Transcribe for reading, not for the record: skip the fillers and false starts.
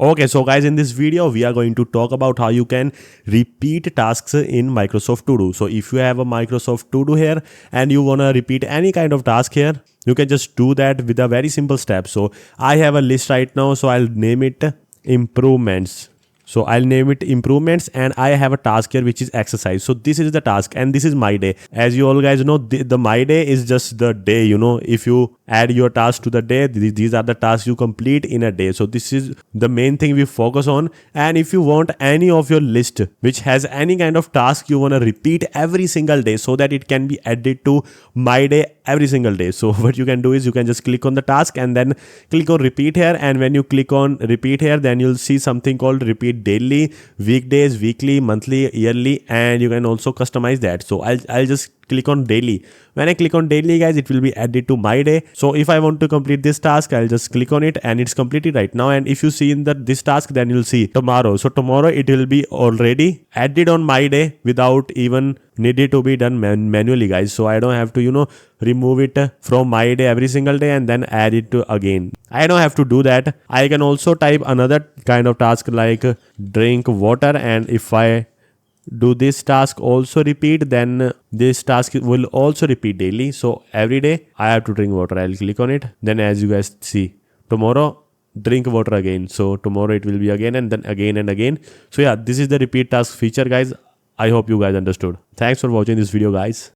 Okay, so guys, in this video, we are going to talk about how you can repeat tasks in Microsoft To Do. So if you have a Microsoft To Do here and you want to repeat any kind of task here, you can just do that with a very simple step. So I have a list right now, so I'll name it improvements. So I'll name it improvements, and I have a task here which is exercise. So this is the task and this is my day. As you all guys know, the my day is just the day, if you add your task to the day, these are the tasks you complete in a day. So this is the main thing we focus on. And if you want any of your list which has any kind of task you want to repeat every single day so that it can be added to my day every single day. So what you can do is you can just click on the task and then click on repeat here. And when you click on repeat here, then you'll see something called repeat daily, weekdays, weekly, monthly, yearly, and you can also customize that. So I'll just click on daily. When I click on daily, guys, it will be added to my day. So if I want to complete this task, I'll just click on it and it's completed right now. And if you see in this task, then you'll see tomorrow. So tomorrow it will be already added on my day without even needed to be done manually, guys. So I don't have to remove it from my day every single day and then add it to again. I don't have to do that. I can also type another kind of task like drink water, and if I do this task also repeat, then this task will also repeat daily. So every day I have to drink water. I'll click on it. Then as you guys see, tomorrow drink water again. So tomorrow it will be again and then again and again. So yeah, this is the repeat task feature, guys. I hope you guys understood. Thanks for watching this video, guys.